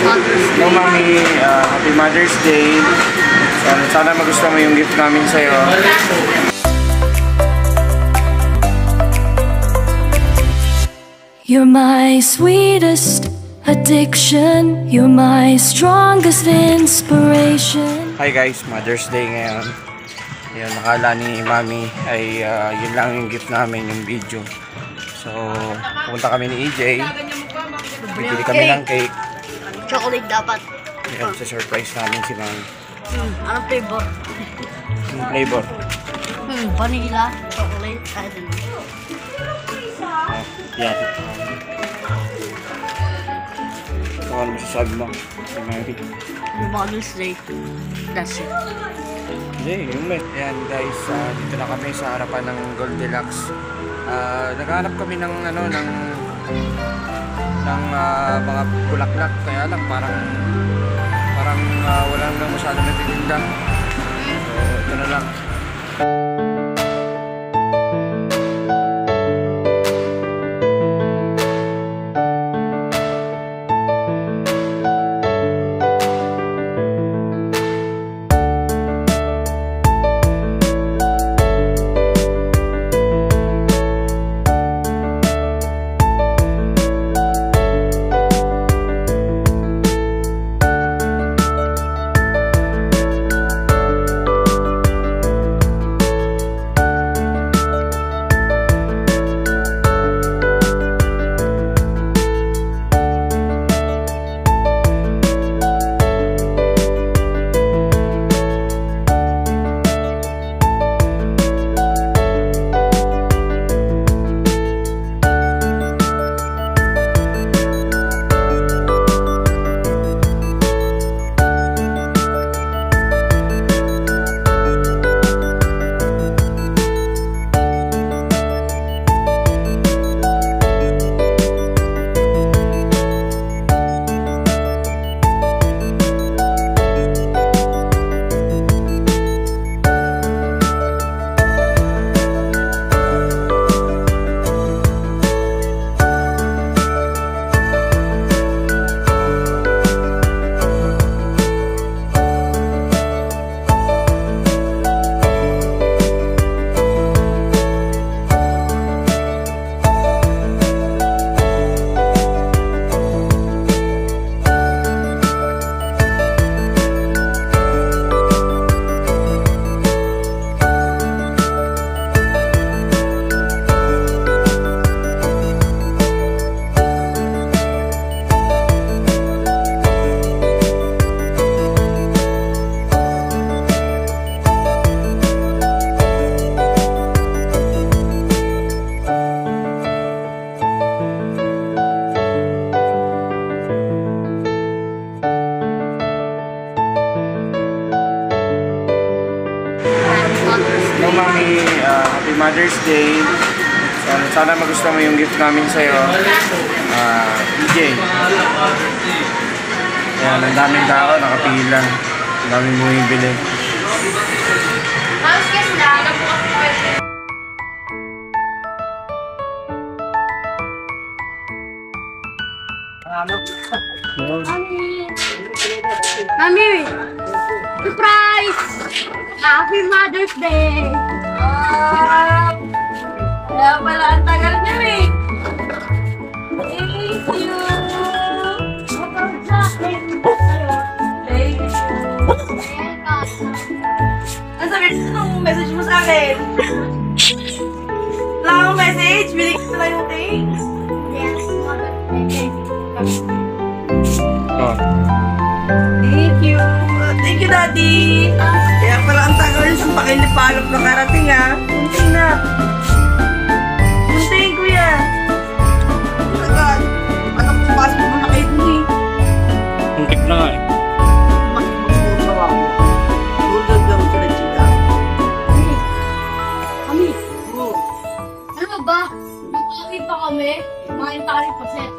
Hello, Mami. Happy Mother's Day. Sana magustuhan mo yung gift namin sa'yo. You're my sweetest addiction. You're my strongest inspiration. Hi guys, Mother's Day ngayon. Yan, nakala ni Mami ay yun lang yung gift namin, yung video. So, pupunta kami ni EJ. Bibili kami ng cake. Chocolate dapat. Yan, sa surprise namin si Mami. Anong flavor? Yung flavor? Vanilla, chocolate, I don't know. Yan. So, ano masasabi mo si Mami? Mother's Day. That's it. Hindi, yung may. Ayan guys, dito na kami sa harapan ng Goldilocks. Naghanap kami ng mga bulaklak, kaya lang parang wala nang masyadong natitinda. So, ito na lang. Hello, Mami. Happy Mother's Day. Sana magustuhan mo yung gift namin sa'yo. EJ. Yan, ang daming tao, nakapila. Ang daming bumibili. Mami! Surprise! Happy Mother's Day! Kaya pala ang tagal niyo eh! Thank you! Thank you! Ang sabi ng message mo sa akin? Wala akong message? Binigyan ko lang yung thanks? Yes, Oh. Thank you! Thank you, Daddy! Kaya pala ang tagal sa pakilipalok na karating ha. Kunting na. Kunting, kuya. Agad. Anong pumasok mo na kayo dun eh? Kuntik na nga eh. Makikipagpusaw ako. Tulad daw sila chika. Kami? Oo. Ano ba? Nagkakit pa kami? Mga intari pa set.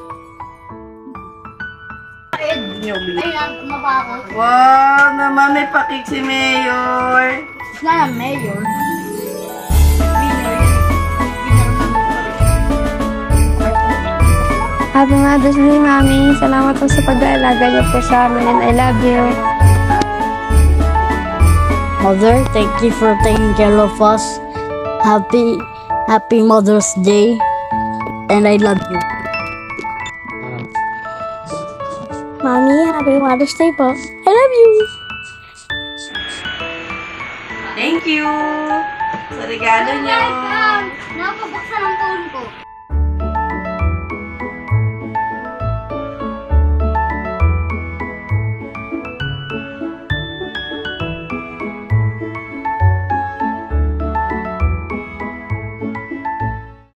Ayan, mabaka. Wow, naman may pakik si Mayor. Wala na Mayor. Happy Mother's Day, Mami. Salamat po sa pag-aalaga niyo po sa amin and I love you. Mother, thank you for taking care of us. Happy Mother's Day, and I love you. Mami, Happy Mother's Day po. I love you. Thank you sa regalo niyo. Nakapabuksan ang phone ko.